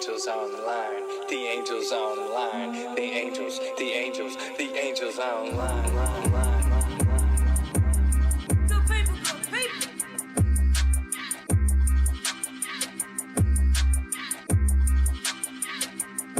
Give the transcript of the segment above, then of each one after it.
angels on the line. The angels on the line. The angels on the line. Good people, good people. Good people, good people. Good people, good people.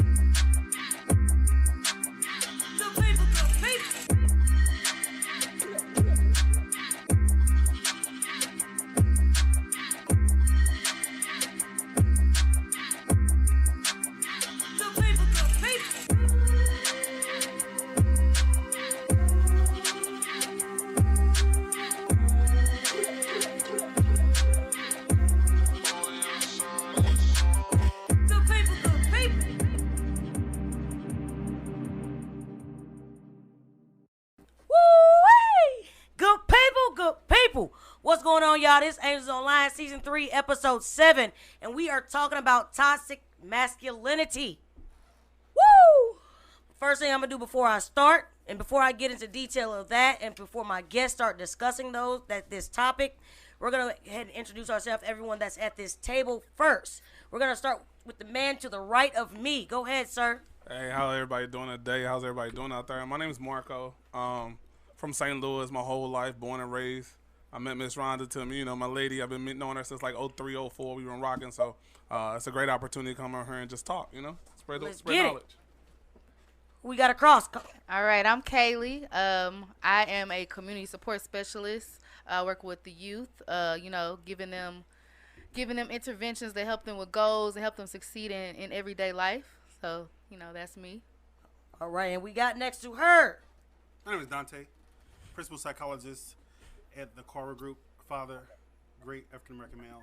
Good people, good people. Woo-wee! Good people, good people. What's going on, y'all? This Angels Online Season 3, Episode 7, and we are talking about toxic masculinity. Woo! First thing I'm going to do before I start, and before I get into detail of that, and before my guests start discussing this topic, we're going to go ahead and introduce ourselves, everyone that's at this table first. We're going to start with the man to the right of me. Go ahead, sir. Hey, how everybody doing today? How's everybody doing out there? My name is Marco. From St. Louis, my whole life, born and raised. I met Miss Rhonda to me, my lady. I've been knowing her since like 03, 04. We been rocking, so it's a great opportunity to come over here and just talk, spread Let's spread get it. knowledge. We got a cross. All right, I'm Kaylee. I am a community support specialist. I work with the youth, giving them interventions that help them with goals and help them succeed in everyday life. So, that's me. All right, and we got next to her. My name is Dante, principal psychologist at the Cora Group, father, great African American male,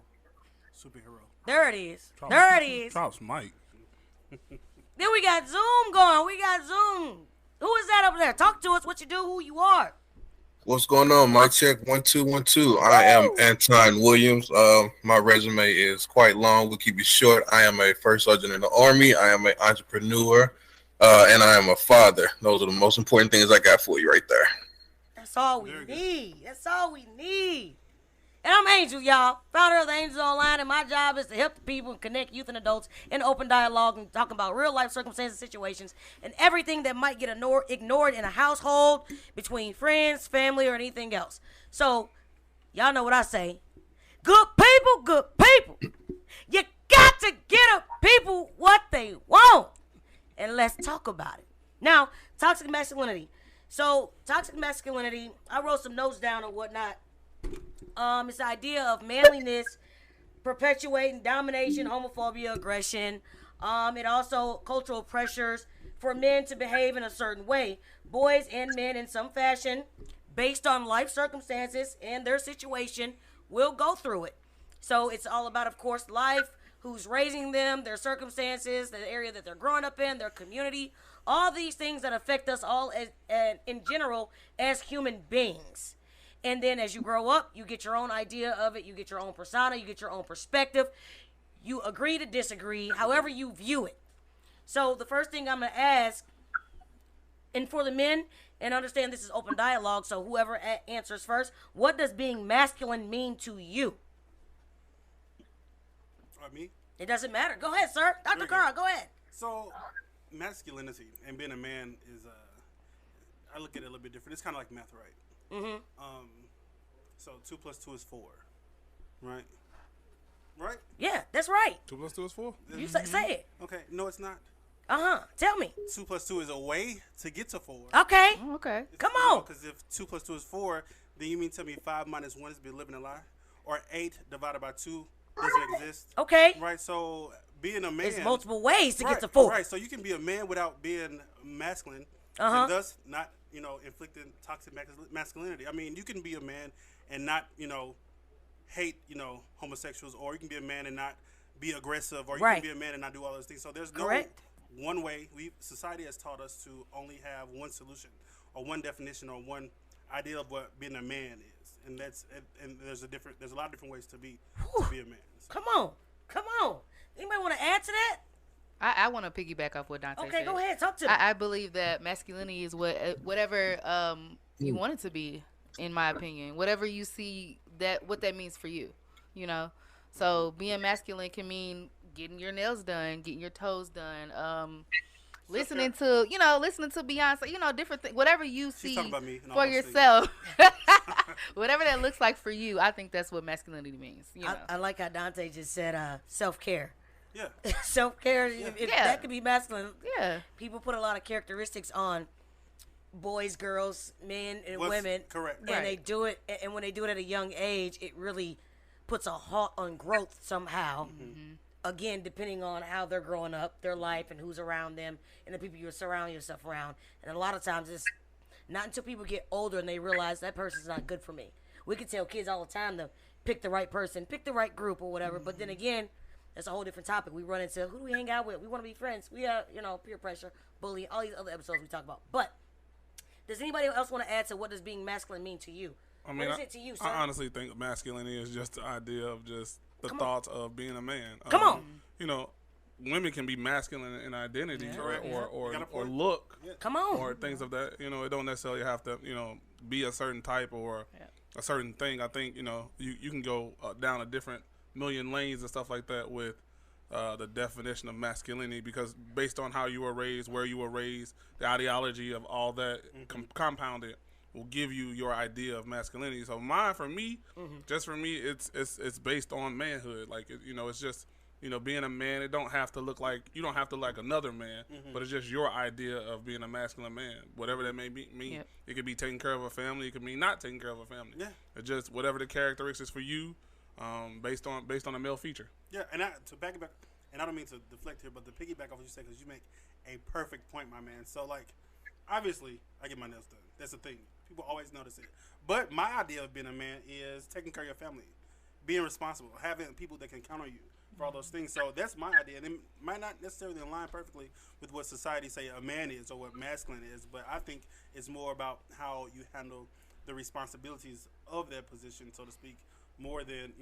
superhero. There it is. There it is. Drops Mike. Then we got Zoom going. We got Zoom. Who is that over there? Talk to us. What you do, who you are. What's going on? Mic check 1 2 1 2. I am Anton Williams. My resume is quite long. We'll keep it short. I am a first sergeant in the Army. I am an entrepreneur, and I am a father. Those are the most important things I got for you right there. That's all we Very good. need. That's all we need. And I'm Angel, y'all, founder of the Angels Online, and my job is to help the people and connect youth and adults in open dialogue and talking about real life circumstances, situations, and everything that might get ignored in a household, between friends, family, or anything else. So, y'all know what I say. Good people, good people. You got to get a people what they want. And let's talk about it. Now, toxic masculinity. So, toxic masculinity, I wrote some notes down and whatnot. It's the idea of manliness, perpetuating domination, homophobia, aggression. It also cultural pressures for men to behave in a certain way. Boys and men in some fashion, based on life circumstances and their situation, will go through it. So it's all about, of course, life, who's raising them, their circumstances, the area that they're growing up in, their community, all these things that affect us all in general as human beings. And then as you grow up, you get your own idea of it. You get your own persona. You get your own perspective. You agree to disagree, however you view it. So the first thing I'm going to ask, and for the men, and understand this is open dialogue, so whoever answers first, what does being masculine mean to you? Me? It doesn't matter. Go ahead, sir. Dr. Very Carl, good. go ahead. So, masculinity and being a man is, I look at it a little bit different. It's kind of like math, right? Mm-hmm. So 2 plus 2 is 4, right? Right? Yeah, that's right. 2 plus 2 is 4? You say it. Okay, no, it's not. Uh-huh. Tell me. 2 plus 2 is a way to get to 4. Okay. Okay. Come on. Because if 2 plus 2 is 4, then you mean tell me 5 minus 1 is be living a lie? Or 8 divided by 2 doesn't exist? Okay. Right, so being a man... There's multiple ways to right, get to 4. Right, so you can be a man without being masculine, Uh-huh. and thus not, inflicting toxic masculinity. I mean, you can be a man and not, hate, homosexuals, or you can be a man and not be aggressive, or you Right. can be a man and not do all those things. So there's no Correct. one way. Society has taught us to only have one solution, or one definition, or one idea of what being a man is, and there's a lot of different ways to be a man. So. Come on. Anybody want to add to that? I want to piggyback off what Dante said. Okay, go ahead. Talk to me. I believe that masculinity is whatever you want it to be, in my opinion. Whatever you see what that means for you, So being masculine can mean getting your nails done, getting your toes done, listening to Beyonce, different things, whatever you see talking about me and for all those yourself, whatever that looks like for you. I think that's what masculinity means. I like how Dante just said self-care. Yeah. Self-care, that could be masculine. Yeah. People put a lot of characteristics on boys, girls, men, and women. Correct. And they do it, and when they do it at a young age, it really puts a halt on growth somehow. Again, depending on how they're growing up, their life, and who's around them, and the people you surround yourself around. And a lot of times, it's not until people get older and they realize that person's not good for me. We can tell kids all the time to pick the right person, pick the right group or whatever. But then again, that's a whole different topic. We run into who do we hang out with? We want to be friends. We have, peer pressure, bullying, all these other episodes we talk about. But does anybody else want to add to what does being masculine mean to you? I mean, what is it to you, sir? I honestly think masculinity is just the idea of just the thoughts of being a man. Come on. Women can be masculine in identity or look. Come on. Or things of that. It don't necessarily have to, be a certain type or a certain thing. I think, you can go down a different million lanes and stuff like that with the definition of masculinity, because based on how you were raised, where you were raised, the ideology of all that compounded will give you your idea of masculinity. So for me, it's based on manhood. Like, it's just, being a man, you don't have to look like another man, but it's just your idea of being a masculine man, whatever that may mean. Yep. It could be taking care of a family. It could mean not taking care of a family. Yeah. It's just whatever the characteristics for you, based on a male feature. Yeah, and to back it back, and I don't mean to deflect here, but to piggyback off what you said, because you make a perfect point, my man. So, like, obviously, I get my nails done. That's the thing. People always notice it. But my idea of being a man is taking care of your family, being responsible, having people that can count on you for all those things. So that's my idea. And it might not necessarily align perfectly with what society say a man is or what masculine is, but I think it's more about how you handle the responsibilities of that position, so to speak, more than,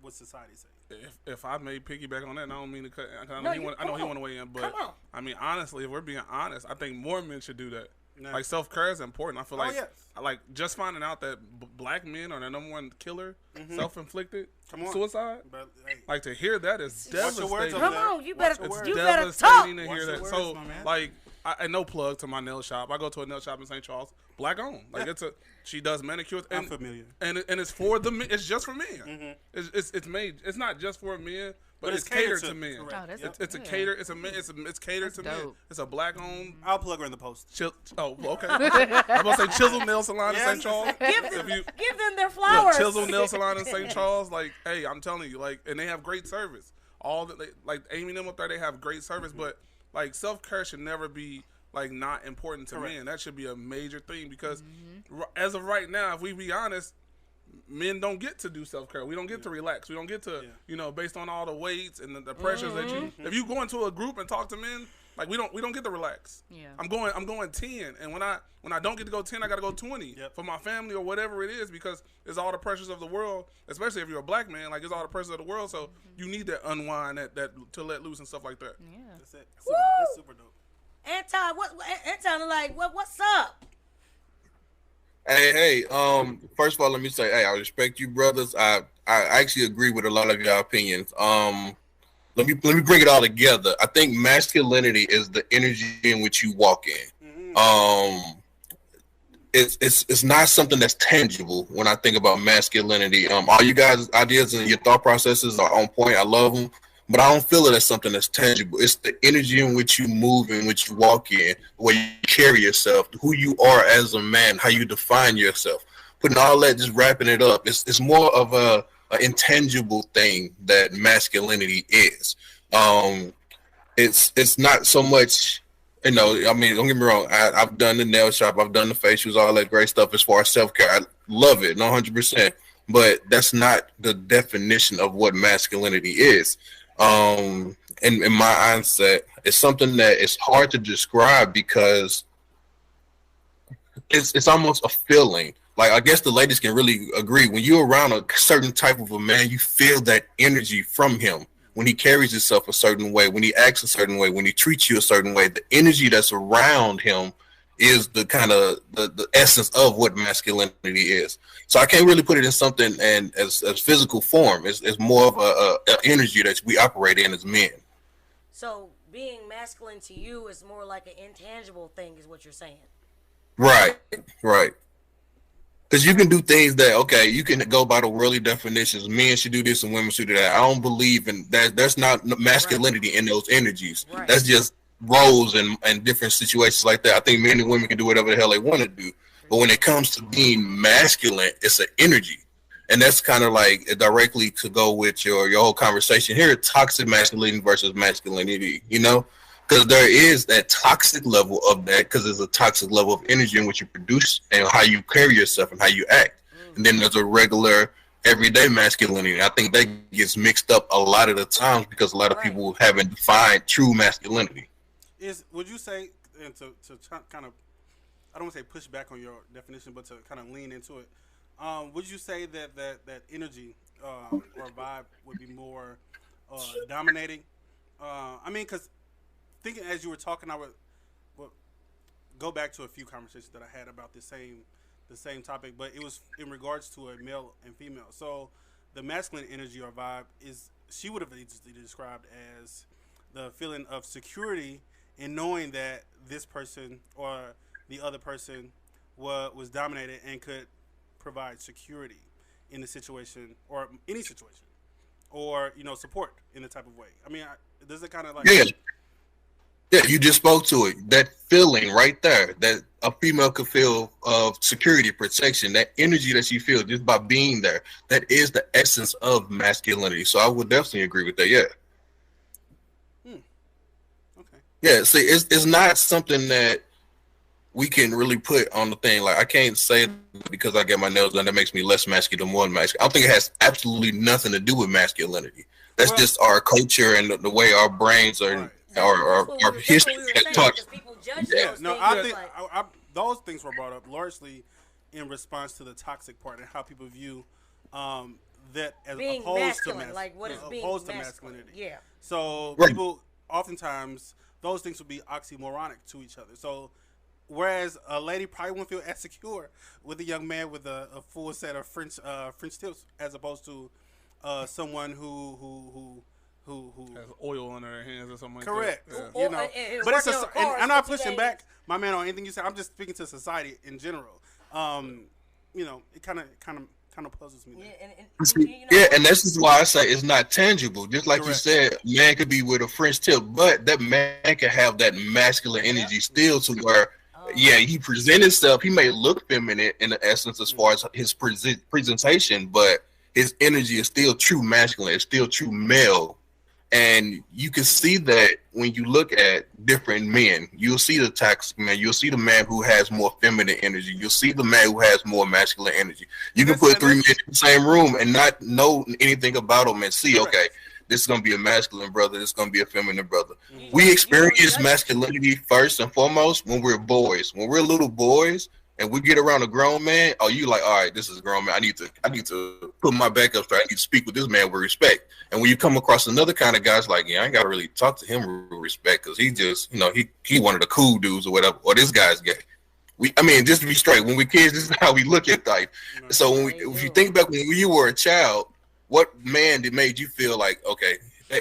what society say. If I may piggyback on that, and I don't mean to cut. I know he want to weigh in, but I mean, honestly, if we're being honest, I think more men should do that. No. Like, self-care is important. I feel like just finding out that black men are the number one killer, self-inflicted suicide. But, hey, like, to hear that is devastating. Come on, you better talk. To hear that. So, like, and no plug to my nail shop. I go to a nail shop in St. Charles, black owned. Like, she does manicures. And, I'm familiar. And it's for the men. It's just for men. It's made. It's not just for men. But it's catered to men. It's catered to men. It's a black owned. I'll plug her in the post. Okay. I'm gonna say Chisel Nail Salon in St. Charles. Give them their flowers. Chisel Nail Salon in St. Charles. Like, hey, I'm telling you, like, and they have great service. All that, like, Amy them up there, they have great service. But, like, self-care should never be, like, not important to men. That should be a major thing, because as of right now, if we be honest, men don't get to do self-care. We don't get to relax. We don't get to, based on all the weights and the pressures that if you go into a group and talk to men, like, we don't get to relax. Yeah. I'm going 10, and when I don't get to go 10, I got to go 20 for my family or whatever it is, because it's all the pressures of the world, especially if you're a black man, like, it's all the pressures of the world, so you need to unwind that to let loose and stuff like that. Yeah. That's it. That's super dope. Anton, like, what's up? Hey, first of all, let me say, hey, I respect you, brothers. I actually agree with a lot of your opinions. Let me bring it all together. I think masculinity is the energy in which you walk in. It's not something that's tangible when I think about masculinity. All you guys' ideas and your thought processes are on point. I love them. But I don't feel it as something that's tangible. It's the energy in which you move, in which you walk in, where you carry yourself, who you are as a man, how you define yourself. Putting all that, just wrapping it up. It's more of a intangible thing that masculinity is. It's not so much, I mean, don't get me wrong. I've done the nail shop, I've done the facials, all that great stuff as far as self-care. I love it, 100%. But that's not the definition of what masculinity is. In my mindset, it's something that is hard to describe, because it's almost a feeling. Like, I guess the ladies can really agree. When you're around a certain type of a man, you feel that energy from him. When he carries himself a certain way, when he acts a certain way, when he treats you a certain way, the energy that's around him is the kind of the essence of what masculinity is. So I can't really put it in something and as physical form. It's more of a energy that we operate in as men. So being masculine to you is more like an intangible thing, is what you're saying. Right, right. Because you can do things that, okay, you can go by the worldly definitions. Men should do this and women should do that. I don't believe in that. That's not masculinity in those energies. Right. That's just roles and different situations like that. I think men and women can do whatever the hell they want to do. But when it comes to being masculine, it's an energy. And that's kind of like directly to go with your whole conversation here, toxic masculinity versus masculinity, you know? Because there is that toxic level of that, because there's a toxic level of energy in what you produce and how you carry yourself and how you act. And then there's a regular, everyday masculinity. I think that gets mixed up a lot of the times because a lot of people haven't defined true masculinity. Would you say, and to kind of, I don't want to say push back on your definition, but to kind of lean into it, would you say that energy or vibe would be more dominating? I mean, because thinking as you were talking, I would go back to a few conversations that I had about the same topic, but it was in regards to a male and female. So the masculine energy or vibe she would have described as the feeling of security in knowing that this person or the other person was dominated and could provide security in the situation or any situation, or support in the type of way. I mean, does it kind of like Yeah, you just spoke to it. That feeling right there that a female could feel of security, protection, that energy that she feels just by being there, that is the essence of masculinity. So I would definitely agree with that. Yeah. Okay. Yeah, see, it's not something that we can really put on the thing. Like, I can't say because I get my nails done that makes me less masculine, more masculine. I don't think it has absolutely nothing to do with masculinity. That's just our culture and the way our brains are. Our history taught. Yeah, no, I think those things were brought up largely in response to the toxic part and how people view that as being opposed masculine, to like what is being opposed to masculine? masculinity. Yeah. So people oftentimes those things will be oxymoronic to each other. So whereas a lady probably won't feel as secure with a young man with a full set of French tips as opposed to someone who has oil on their hands or something like correct. that. You know, but it's and I'm not pushing back my man on anything you said. I'm just speaking to society in general. It kind of puzzles me. Yeah, and this is why I say it's not tangible. Just like you said, man could be with a French tip, but that man can have that masculine energy still to where, he present himself. He may look feminine in the essence as far as his presentation, but his energy is still true masculine. It's still true male. And you can see that when you look at different men. You'll see the toxic man. You'll see the man who has more feminine energy. You'll see the man who has more masculine energy. You can put three men in the same room and not know anything about them and see, okay, this is going to be a masculine brother. This is going to be a feminine brother. We experience masculinity first and foremost when we're boys. When we're little boys, and we get around a grown man, you like, all right, this is a grown man. I need to put my back up straight. I need to speak with this man with respect. And when you come across another kind of guy, it's like, I ain't got to really talk to him with respect because he just, he one of the cool dudes or whatever, or this guy's gay. Just to be straight, when we're kids, this is how we look at life. So if you think back when you were a child, what man made you feel like, okay,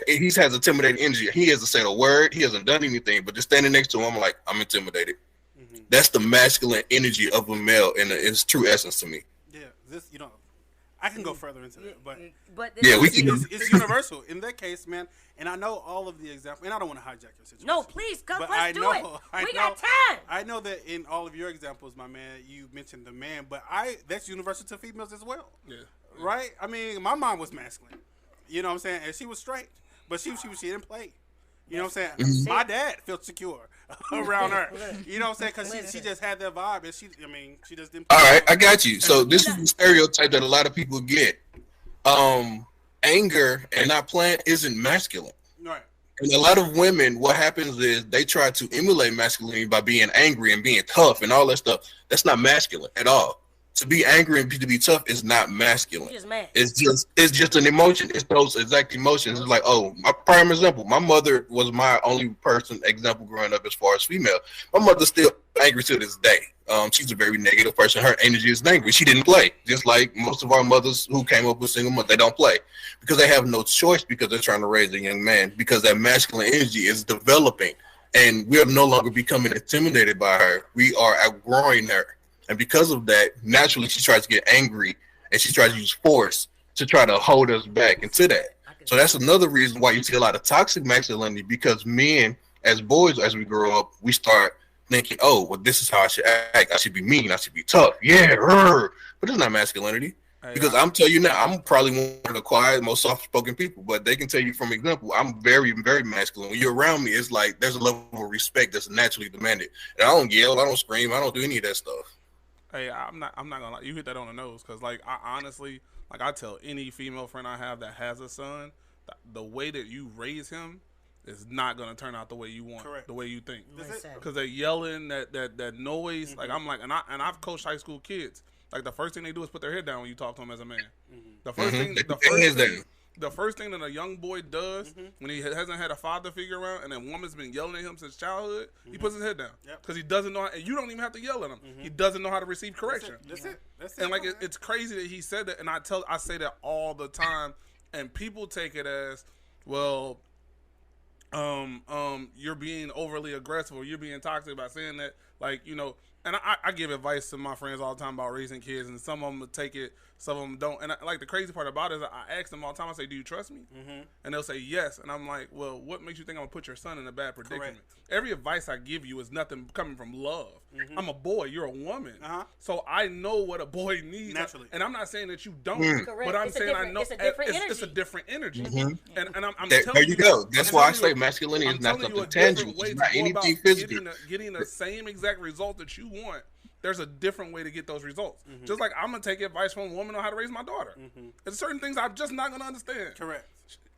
he has intimidating energy. He hasn't said a word. He hasn't done anything, but just standing next to him, I'm like, I'm intimidated. That's the masculine energy of a male in its true essence to me. Yeah, I can go further into that, but we can. It's universal in that case, man. And I know all of the examples, and I don't want to hijack your situation. No, please, let's do it. We got time. I know that in all of your examples, my man, you mentioned the man, but that's universal to females as well. Yeah. Right? I mean, my mom was masculine. You know what I'm saying? And she was straight, but she didn't play. You know what I'm saying? My dad felt secure around her. You know what I'm saying? Because she just had that vibe, and she just didn't. All right, I got you. So this is the stereotype that a lot of people get. Anger and not playing isn't masculine. Right. And a lot of women, what happens is they try to emulate masculinity by being angry and being tough and all that stuff. That's not masculine at all. To be angry and to be tough is not masculine. You just mad. It's just an emotion. It's those exact emotions. It's like, oh, my prime example. My mother was my only example growing up as far as female. My mother's still angry to this day. She's a very negative person. Her energy is angry. She didn't play, just like most of our mothers who came up with single mothers. They don't play because they have no choice because they're trying to raise a young man because that masculine energy is developing, and we are no longer becoming intimidated by her. We are outgrowing her. And because of that, naturally, she tries to get angry and she tries to use force to try to hold us back into that. So that's another reason why you see a lot of toxic masculinity, because men, as boys, as we grow up, we start thinking, oh, well, this is how I should act. I should be mean. I should be tough. Yeah, but it's not masculinity. Because I'm telling you now, I'm probably one of the quiet, most soft-spoken people, but they can tell you from example, I'm very, very masculine. When you're around me, it's like there's a level of respect that's naturally demanded. And I don't yell, I don't scream, I don't do any of that stuff. Hey, I'm not gonna lie. You hit that on the nose, because like I honestly, like I tell any female friend I have that has a son, the way that you raise him is not gonna turn out the way you want, the way you think. Because they're yelling, that noise. Like I'm like, and I've coached high school kids. Like the first thing they do is put their head down when you talk to them as a man. The first thing, the first thing that a young boy does when he hasn't had a father figure around and a woman's been yelling at him since childhood, he puts his head down because he doesn't know. And you don't even have to yell at him. He doesn't know how to receive correction. That's it. And like it's crazy that he said that, and I say that all the time, and people take it as, well, you're being overly aggressive or you're being toxic by saying that, like, you know. And I give advice to my friends all the time about raising kids, and some of them take it, some of them don't. And like the crazy part about it is I ask them all the time, I say, do you trust me? And they'll say yes. And I'm like, well, what makes you think I'm going to put your son in a bad predicament? Every advice I give you is nothing coming from love. I'm a boy, you're a woman. So I know what a boy needs. Naturally. And I'm not saying that you don't, but I'm saying I know it's a different energy. And I'm telling you. There you go. That's why I say masculinity is not something tangible. It's not anything physical. Getting the same exact result that you want, there's a different way to get those results. Just like I'm gonna take advice from a woman on how to raise my daughter. There's certain things I'm just not gonna understand. Correct.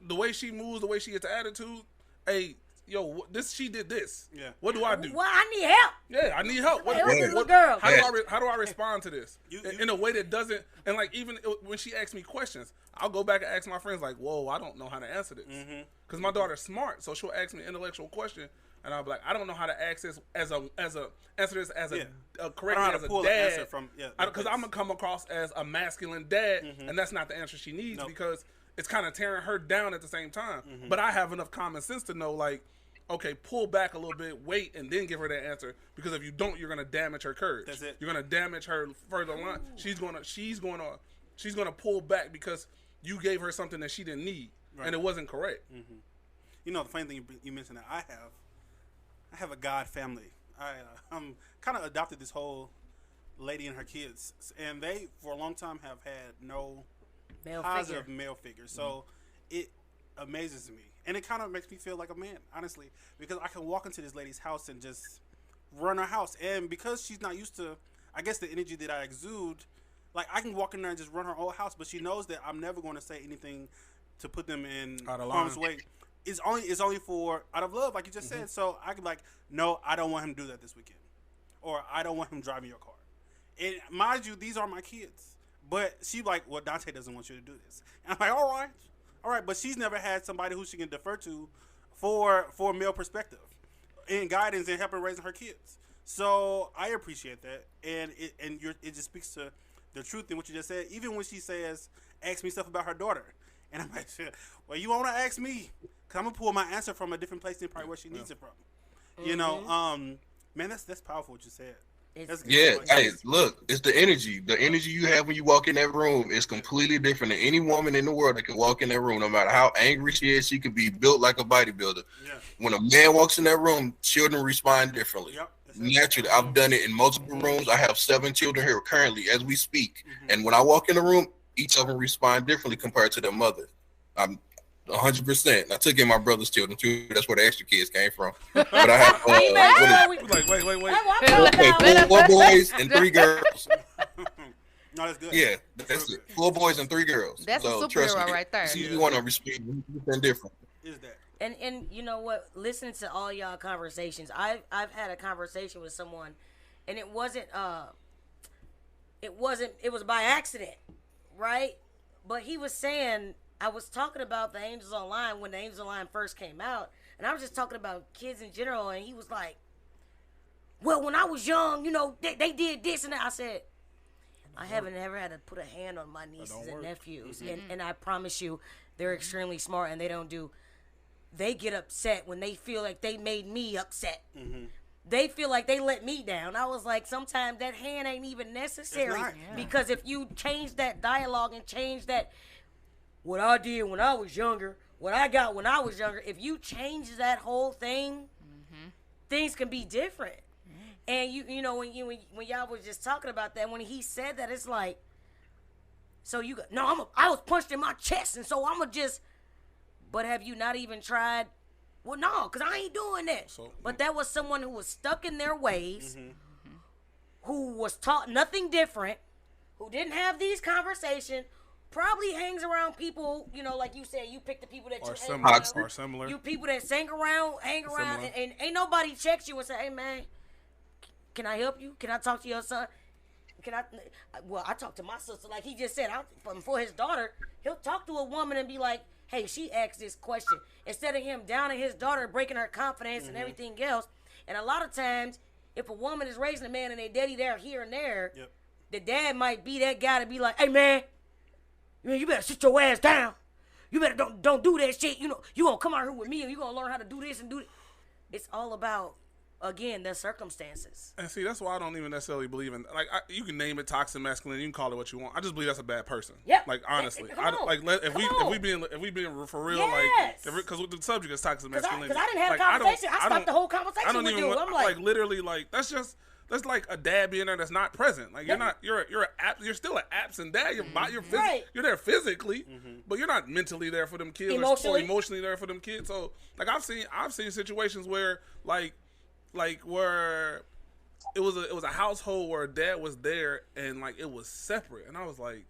The way she moves, the way she gets attitude. Hey, yo, she did this. Yeah. What do I do? Well, I need help. Yeah, I need help. Girl. How do I respond to this in a way that doesn't? And like even when she asks me questions, I'll go back and ask my friends like, "Whoa, I don't know how to answer this," because my daughter's smart, so she'll ask me an intellectual question. And I'll be like, I don't know how to answer this as a correctly as a dad, because I'm gonna come across as a masculine dad, and that's not the answer she needs because it's kind of tearing her down at the same time. But I have enough common sense to know, like, okay, pull back a little bit, wait, and then give her that answer, because if you don't, you're gonna damage her courage. That's it. You're gonna damage her further along. She's gonna pull back because you gave her something that she didn't need, and it wasn't correct. You know, the funny thing you mentioned that I have a God family. I'm kind of adopted this whole lady and her kids, and they for a long time have had no positive male figure. So it amazes me, and it kind of makes me feel like a man, honestly, because I can walk into this lady's house and just run her house, and because she's not used to, I guess, the energy that I exude, like I can walk in there and just run her whole house, but she knows that I'm never going to say anything to put them in harm's way. It's only for out of love, like you just said. So I could be like, no, I don't want him to do that this weekend, or I don't want him driving your car. And mind you, these are my kids. But she like, well, Dante doesn't want you to do this. And I'm like, all right. But she's never had somebody who she can defer to for a male perspective and guidance and helping raising her kids. So I appreciate that, and it just speaks to the truth in what you just said. Even when she says, ask me stuff about her daughter, and I'm like, well, you want to ask me? I'm gonna pull my answer from a different place than probably where she needs it from. You know, man, that's powerful what you said. Hey, look, it's the energy. The energy you have when you walk in that room is completely different than any woman in the world that can walk in that room. No matter how angry she is, she can be built like a bodybuilder. Yeah. When a man walks in that room, children respond differently. Yep. Naturally, I've done it in multiple rooms. I have 7 children here currently as we speak. And when I walk in the room, each of them respond differently compared to their mother. I'm 100%. I took in my brother's children too. That's where the extra kids came from. But I have wait. 4 boys and 3 girls. No, that's good. Yeah, that's it. 4 boys and 3 girls. That's a superhero right there. See, you want to respect and different. Is that? And you know what? Listening to all y'all conversations, I've had a conversation with someone, and it wasn't it wasn't. It was by accident, right? But he was saying I was talking about the Angels Online when the Angels Online first came out, and I was just talking about kids in general, and he was like, "Well, when I was young, they did this and that." I said, I haven't ever had to put a hand on my nieces and nephews, and I promise you, they're extremely smart, and they don't do. They get upset when they feel like they made me upset. They feel like they let me down. I was like, sometimes that hand ain't even necessary because if you change that dialogue and change that, what I did when I was younger, what I got when I was younger, if you change that whole thing, things can be different. And you know when y'all was just talking about that, when he said that, it's like, so you got I was punched in my chest, and so I'ma just. But have you not even tried? Well, no, because I ain't doing that. But that was someone who was stuck in their ways, who was taught nothing different, who didn't have these conversations, probably hangs around people, like you said, you pick the people that you hang around. Or similar. You people that hang around, and ain't nobody checks you and say, hey, man, can I help you? Can I talk to your son? Well, I talk to my sister, like he just said, for his daughter, he'll talk to a woman and be like, hey, she asked this question. Instead of him downing his daughter, breaking her confidence and everything else. And a lot of times, if a woman is raising a man and their daddy there, here and there, the dad might be that guy to be like, hey, man, you better sit your ass down. You better don't do that shit. You gonna come out here with me and you gonna learn how to do this and do that. It's all about, again, the circumstances. And see, that's why I don't even necessarily believe in, you can name it toxic masculinity, you can call it what you want. I just believe that's a bad person. Yep. Like, honestly. If we being for real, yes. because the subject is toxic masculinity. Because I didn't have a conversation. I stopped the whole conversation with you. I'm like, literally, that's like a dad being there that's not present. Like, you're still an absent dad. You're there physically, but you're not mentally there for them kids or emotionally there for them kids. So, like, I've seen situations where, where it was a household where dad was there and like it was separate, and I was like,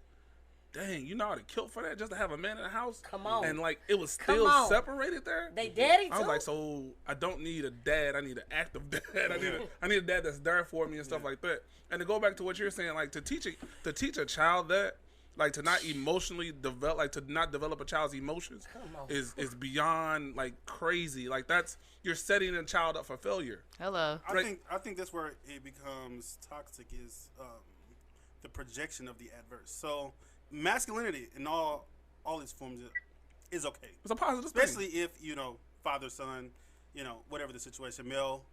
dang, you know how to kill for that just to have a man in the house? Come on. And like it was still separated there. They daddy too. I was like, so I don't need a dad. I need an active dad. I need a dad that's there for me and stuff like that. And to go back to what you're saying, like to teach a child that, like to not emotionally develop, like to not develop a child's emotions is beyond like crazy. Like you're setting a child up for failure. Hello. I think that's where it becomes toxic is the projection of the adverse. So masculinity in all its forms is okay. It's a positive especially thing. if father, son, whatever the situation, male,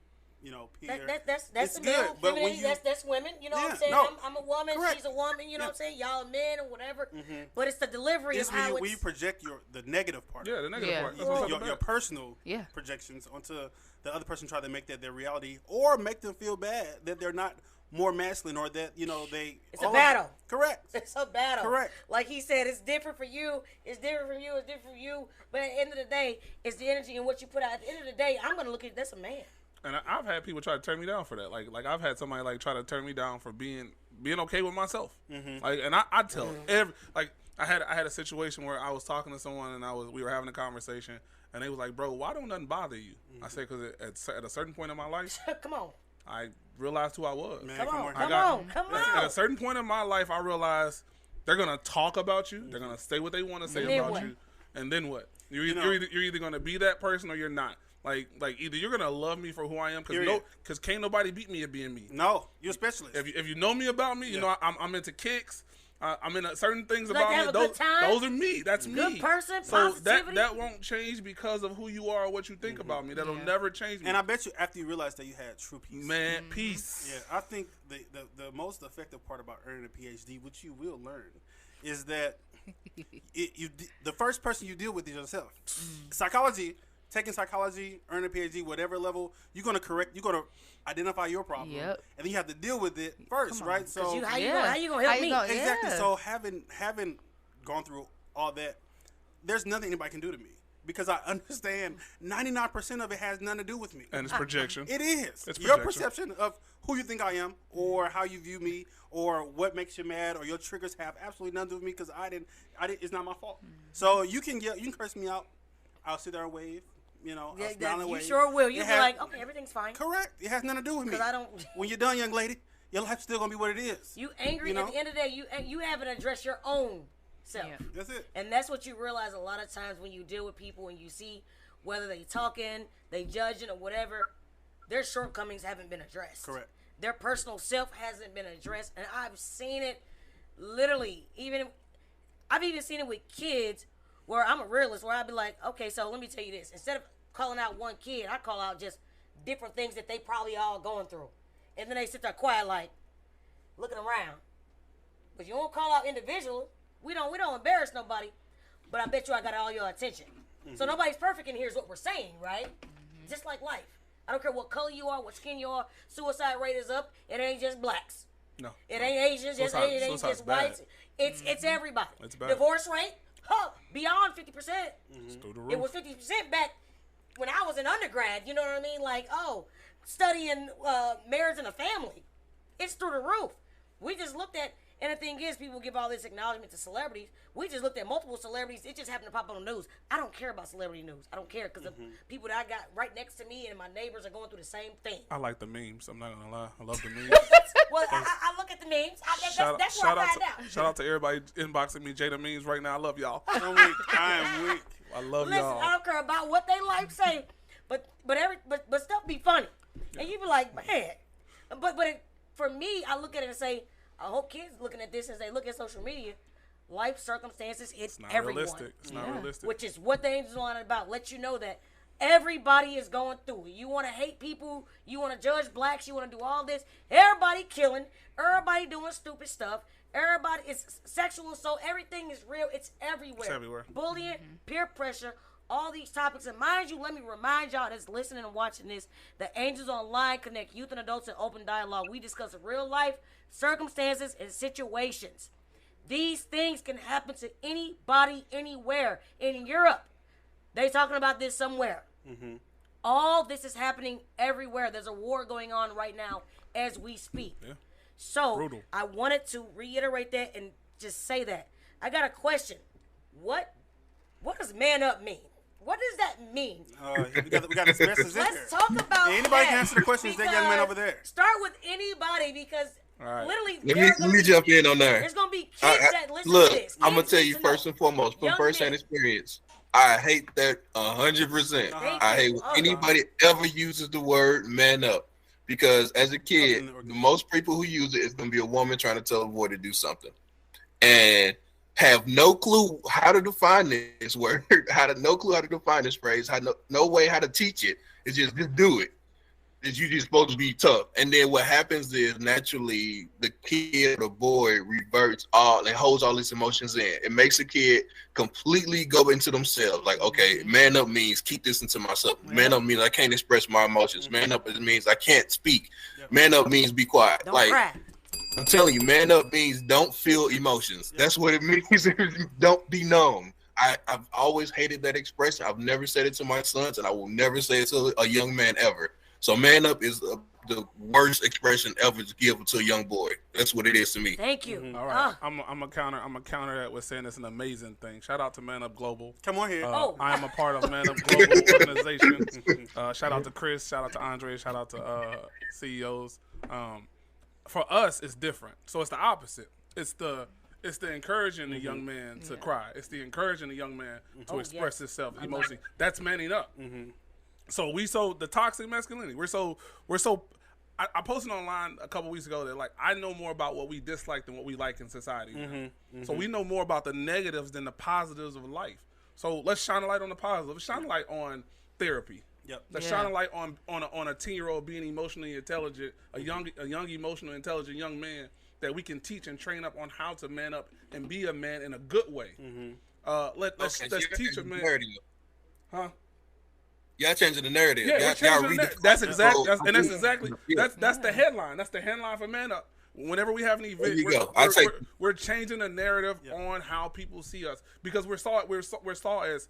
peer. That's it's the good, male, but femininity, that's women. You know what I'm saying? I'm a woman. Correct. She's a woman. You know what I'm saying? Y'all are men or whatever. But it's the delivery It's of how when you project the negative part. Yeah, the negative part. That's Yeah. what's Your personal projections onto the other person, try to make that their reality or make them feel bad that they're not more masculine or that they. It's a battle. Correct. It's a battle. Correct. Like he said, it's different for you. It's different for you. It's different for you. But at the end of the day, it's the energy and what you put out. At the end of the day, I'm gonna look at that's a man. And I've had people try to turn me down for that. Like I've had somebody like try to turn me down for being okay with myself. Like, and I tell I had a situation where I was talking to someone and we were having a conversation and they was like, bro, why don't nothing bother you? I said, because at a certain point in my life, Come on. I realized who I was. Man, Come on. At a certain point in my life, I realized they're gonna talk about you. They're gonna say what they want to say about what? you, and then what? You're either gonna be that person or you're not. Like either you're gonna love me for who I am, because can't nobody beat me at being me. No, you're a specialist. If you know me about me, you know I'm into kicks. I'm into certain things like about to have me. a good time. Those are me. That's me. Good person, so positivity. that won't change because of who you are or what you think about me. That'll never change me. And I bet you after you realize that you had true peace. Man, peace. Yeah, I think the most effective part about earning a PhD, which you will learn, is that the first person you deal with is yourself. Psychology, taking psychology, earning a PhD, whatever level, you're gonna identify your problem, and then you have to deal with it first, right? So how you gonna help me? Exactly. So having gone through all that, there's nothing anybody can do to me. Because I understand 99% of it has nothing to do with me. And it's projection. It is. It's your projection. perception of who you think I am or how you view me or what makes you mad or your triggers have absolutely nothing to do with me because I didn't, it's not my fault. So you can curse me out. I'll sit there and wave. I'll smile and wave. You sure will. You'll be like, okay, everything's fine. Correct. It has nothing to do with me. Because I don't. When you're done, young lady, your life's still gonna be what it is. You angry You know? at the end of the day. You haven't addressed your own self. Yeah. That's it. And that's what you realize a lot of times when you deal with people and you see whether they talking, they judging, or whatever, their shortcomings haven't been addressed. Correct. Their personal self hasn't been addressed. And I've seen it literally, I've even seen it with kids where I'm a realist, where I'd be like, okay, so let me tell you this. Instead of calling out one kid, I call out just different things that they probably all going through. And then they sit there quiet like, looking around. But you won't call out individual. We don't embarrass nobody. But I bet you I got all your attention. So nobody's perfect in here is what we're saying, right? Just like life. I don't care what color you are, what skin you are. Suicide rate is up. It ain't just blacks. No. It ain't Asians. It ain't Suicide's just bad. whites. It's everybody. It's bad. Divorce rate, beyond 50%. It's through the roof. It was 50% back when I was in undergrad. You know what I mean? Like, studying marriage and a family. It's through the roof. We just looked at, and the thing is, people give all this acknowledgement to celebrities. We just looked at multiple celebrities. It just happened to pop on the news. I don't care about celebrity news. I don't care because the people that I got right next to me and my neighbors are going through the same thing. I like the memes. I'm not gonna lie. I love the memes. Well, I look at the memes. That's where I find out. Shout out to everybody inboxing me Jada memes right now. I love y'all. I'm weak. I am weak. I love Listen, y'all. I don't care about what they like say, but stuff be funny, and you be like, man. For me, I look at it and say, I hope kids looking at this as they look at social media. Life circumstances hit It's not everyone, realistic. It's not realistic. which is what the Angels Line is about. Let you know that everybody is going through it. You want to hate people, you want to judge blacks, you want to do all this. Everybody killing, everybody doing stupid stuff. Everybody is sexual assault. Everything is real. It's everywhere. It's everywhere. Bullying, peer pressure, all these topics. And mind you, let me remind y'all that's listening and watching this, the Angels Online connect youth and adults in open dialogue. We discuss real life circumstances and situations. These things can happen to anybody, anywhere. In Europe, they talking about this somewhere. All this is happening everywhere. There's a war going on right now as we speak. Yeah. So Brutal. I wanted to reiterate that and just say that. I got a question. What does man up mean? What does that mean? We got this message in here. Let's talk about Anybody that, can answer the questions. That young man over there. Start with anybody because All right. literally Let me jump in on there. there's gonna be kids that listen Look, to this. I'm gonna Kids tell need you to know. first and foremost, from Young first-hand men. experience, I hate that 100%. I hate when anybody ever uses the word "man up," because as a kid, the most people who use it is gonna be a woman trying to tell a boy to do something, and have no clue how to define this word, no clue how to define this phrase, no way how to teach it. It's just do it. You're just supposed to be tough. And then what happens is naturally the kid or the boy reverts all and holds all his emotions in. It makes the kid completely go into themselves. Like, okay, man up means keep this into myself. Man up means I can't express my emotions. Man up means I can't speak. Man up means be quiet. Don't like cry. I'm telling you, man up means don't feel emotions. That's what it means. Don't be known. I've always hated that expression. I've never said it to my sons, and I will never say it to a young man ever. So man up is the worst expression ever to give to a young boy. That's what it is to me. Thank you. All right. I'm a counter that with saying it's an amazing thing. Shout out to Man Up Global. Come on here. I am a part of Man Up Global organization. Shout out to Chris. Shout out to Andre. Shout out to CEOs. For us, it's different. So it's the opposite. It's the encouraging the young man to cry. It's the encouraging the young man to express himself emotionally. That's manning up. So the toxic masculinity. We're so. I posted online a couple weeks ago that like I know more about what we dislike than what we like in society. So we know more about the negatives than the positives of life. So let's shine a light on the positive. Let's shine a light on therapy. Let's shine a light on a 10-year-old being emotionally intelligent, a young emotionally intelligent young man that we can teach and train up on how to man up and be a man in a good way. Let's teach a man. Huh? Y'all changing the narrative. Yeah, that's exactly that's the headline. That's the headline for Man Up. Whenever we have an event, we're changing the narrative on how people see us because we're saw as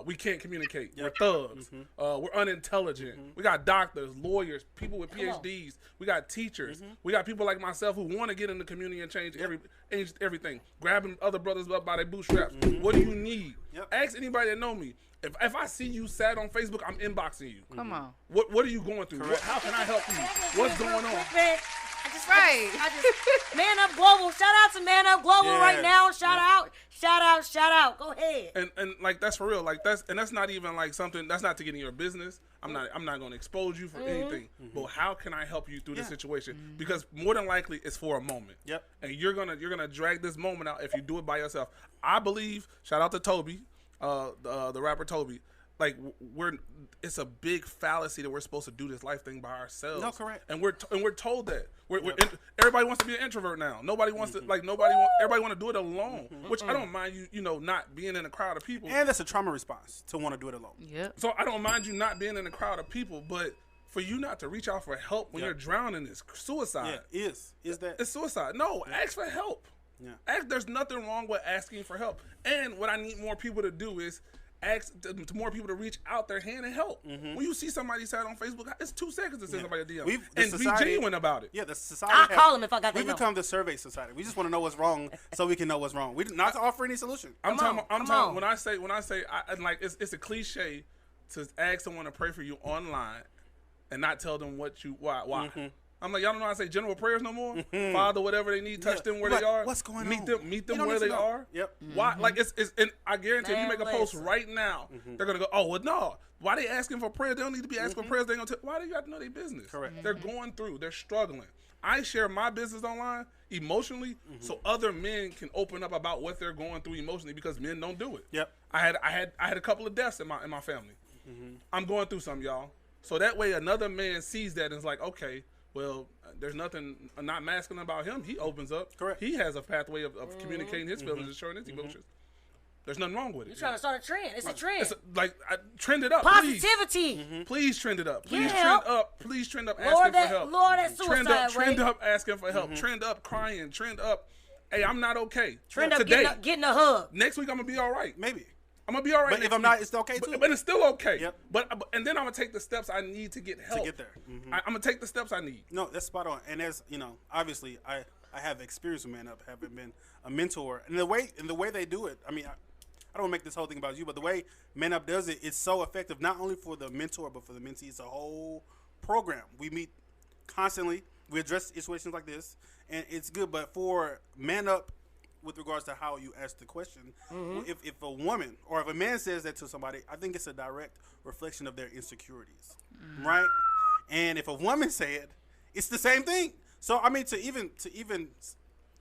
we can't communicate. We're thugs. We're unintelligent. We got doctors, lawyers, people with PhDs. We got teachers. We got people like myself who want to get in the community and change everything. Grabbing other brothers up by their bootstraps. What do you need? Ask anybody that know me. If I see you sad on Facebook, I'm inboxing you. Come on. What are you going through? How can I help you? What's going on? I Right. Man Up Global. Shout out to Man Up Global right Yes. now. Shout out. Go ahead. And like that's for real. Like that's not even like something that's not to get in your business. I'm not going to expose you for anything. But how can I help you through this situation? Because more than likely it's for a moment. Yep. And you're gonna drag this moment out if you do it by yourself. I believe. Shout out to Toby, the rapper Toby. Like it's a big fallacy that we're supposed to do this life thing by ourselves. No, correct. And we're told that everybody wants to be an introvert now. Nobody wants to everybody want to do it alone. Which I don't mind you not being in a crowd of people. And that's a trauma response to want to do it alone. Yep. So I don't mind you not being in a crowd of people, but for you not to reach out for help when you're drowning is suicide. Yeah, is that? It's suicide. No, ask for help. Yeah. There's nothing wrong with asking for help. And what I need more people to do is ask to more people to reach out their hand and help. When you see somebody sad on Facebook, it's 2 seconds to send somebody a DM. And be genuine about it. Yeah, the society. I'll call him if I got We that become the survey society. We just want to know what's wrong so we can know what's wrong. We not to offer any solution. I'm Come talking on. when I say like it's a cliche to ask someone to pray for you online and not tell them why. I'm like, y'all don't know how to say general prayers no more. Father, whatever they need, touch them where they are. What's going meet on? Meet You them don't where need to they know. are. Yep. Why? Like it's and I guarantee if you Man, make a post listen. right now, they're gonna go, oh well, no. Why they asking for prayer? They don't need to be asking for prayers. They gonna why do you have to know their business? Correct. They're going through. They're struggling. I share my business online emotionally, so other men can open up about what they're going through emotionally because men don't do it. Yep. I had a couple of deaths in my family. I'm going through some, y'all. So that way another man sees that and is like, okay, well, there's nothing not masculine about him. He opens up. Correct. He has a pathway of communicating his feelings and showing his emotions. There's nothing wrong with it. You're trying to start a trend. It's a trend. It's trend it up. Positivity. Please trend it up. Please Get trend help. up. Please trend up Lower asking that- for help. lower that suicide Trend rate. up asking for help. Trend up crying. Trend up, hey, I'm not okay. Trend up Today. getting a hug. Next week I'm gonna be all right. Maybe. I'm gonna be all right. But next if I'm week. not, it's okay too. But it's still okay. Yep. But and then I'm gonna take the steps I need to get help. To get there. I'm gonna take the steps I need. No, that's spot on. And as you know, obviously, I have experience with Man Up, having been a mentor, and the way they do it. I mean, I don't want to make this whole thing about you, but the way Man Up does it, it's so effective not only for the mentor but for the mentee. It's a whole program. We meet constantly. We address situations like this, and it's good. But for Man Up, with regards to how you ask the question, if a woman or if a man says that to somebody, I think it's a direct reflection of their insecurities, right? And if a woman say it, it's the same thing. So I mean,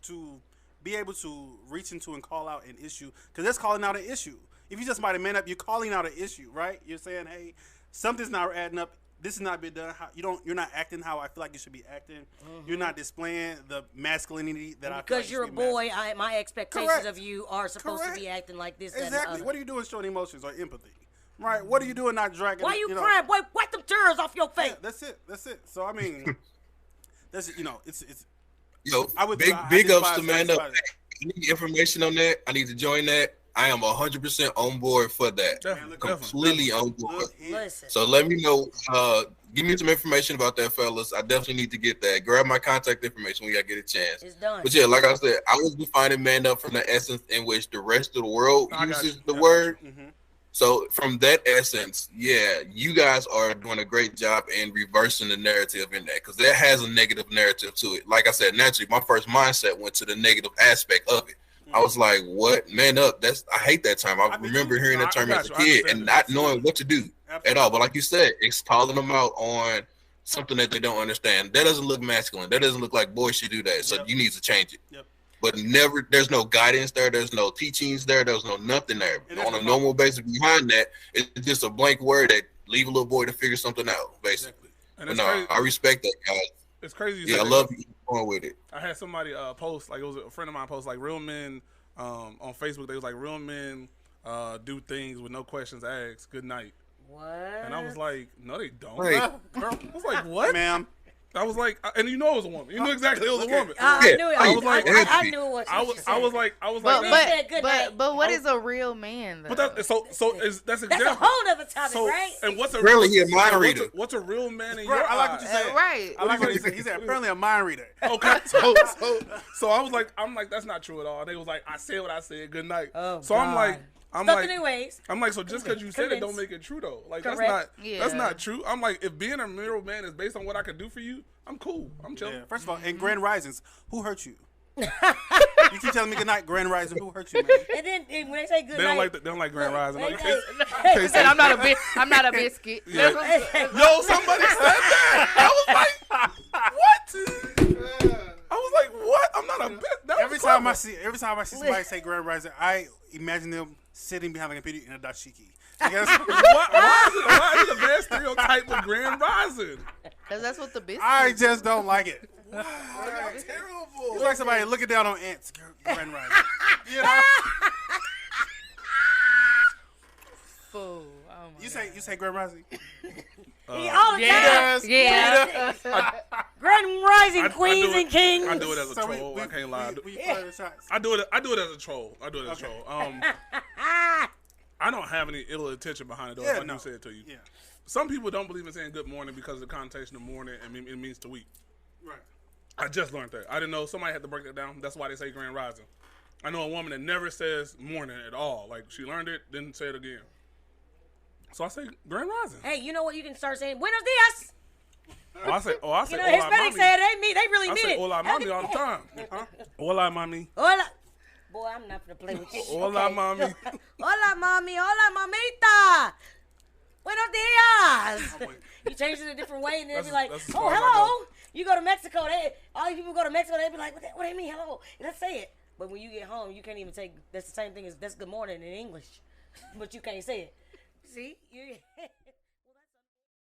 to be able to reach into and call out an issue, because that's calling out an issue. If you just might have man up, you're calling out an issue, right? You're saying, hey, something's not adding up. This has not been done. You're not acting how I feel like you should be acting. You're not displaying the masculinity that I feel like Because you you're a should be boy, my expectations Correct. of you are supposed to Correct. be acting like this. That, and the Exactly. other. What are you doing showing emotions or empathy? Right? What are you doing not dragging? Why you know? crying, boy? Wipe them tears off your face. Yeah, that's it. So I mean, that's it's. Yo, I would big I ups despise to Man Up. that. I need information on that. I need to join that. I am 100% on board for that. Definitely. Completely on board. Look here. Listen. So let me know. Give me some information about that, fellas. I definitely need to get that. Grab my contact information when y'all get a chance. It's done. But yeah, like I said, I was defining Man Up from the essence in which the rest of the world I got uses you. the Yeah. word. Mhm. So from that essence, yeah, you guys are doing a great job in reversing the narrative in that, because that has a negative narrative to it. Like I said, naturally, my first mindset went to the negative aspect of it. I was like, "What? Man Up? I hate that term. I mean, remember hearing I that term got as a you. I kid understand and it. not knowing what to do at Absolutely. all." But like you said, it's calling them out on something that they don't understand. That doesn't look masculine. That doesn't look like boys should do that. So Yep. you need to change it. Yep. But never, there's no guidance there. There's no teachings there. There's no nothing there. And that's On a the normal basis behind that, it's just a blank word that leave a little boy to figure something out, basically. Exactly. And But it's no, crazy. I respect that, guys. It's crazy. You Yeah, I said love that. you going with it. I had somebody post, like, it was a friend of mine post, like, real men on Facebook. They was like, real men do things with no questions asked. Good night. What? And I was like, no, they don't. Right. I was like, what? Ma'am. I was like, and you know it was a woman. You knew exactly it was a Okay. woman. I Yeah, knew it. I I, was like, I knew what I you was said. like, But Man like, said good night. but what is a real man though? but that's that's That's example. a whole other topic, So, right? and what's a Really, he a mind what's reader. what's a real man in Bro, your I like what you eyes? said. right. I like what he said. He said apparently a mind reader. Okay, so I was like, I'm like, that's not true at all. And they was like, I said what I said. Good night. Oh, so I'm God. like, I'm stuck like, in their ways. I'm like, so just because you said it, don't Convinced. make it true though. Like Correct. that's not true. I'm like, if being a middle man is based on what I can do for you, I'm cool. I'm chilling. Yeah. First of all, in Grand Risings, who hurt you? You keep telling me good night, Grand Rising. Who hurt you, man? And then when they say good They don't night, they don't like Grand Rising. they Like, say, He said, I'm not a biscuit. yeah. they say, Yo, somebody said that. I was like, what? I was like, what? I'm not a bit. Every time I see somebody say Grand Rising, I imagine them sitting behind the computer in a dashiki. I guess why is it the best stereotype of Grand Rising? Because that's what the biscuit I just don't like it. Terrible. It's like somebody looking down on ants. Grand Rising. You know? fool. Oh my You say Grand Rising. he all the time. Yeah. Grand Rising Queens and Kings. I do it as a troll. I can't lie. We fire the shots. I do it as a troll. I don't have any ill intention behind it though. Yeah, If I no. do say it to you. Yeah. Some people don't believe in saying good morning because of the connotation of morning and it means to weep. Right. I just learned that. I didn't know. Somebody had to break that down. That's why they say Grand Rising. I know a woman that never says morning at all. Like she learned it, didn't say it again. So I say Grand Rising. Hey, you know what? You can start saying Buenos dias. I say You know, hola, Hispanics mami. say it ain't me. They really I mean say it. hola, mami all the time. Hola, mami. Hola. Boy, I'm not gonna play with you. Hola, mami. Hola, mami. Hola, mamita. Buenos dias. You change it a different way, and then be like, that's as oh, far as I hello. You go to Mexico. All these people go to Mexico. They be like, what do you mean, hello? Let's say it. But when you get home, you can't even take. That's the same thing as that's good morning in English, but you can't say it. See, you.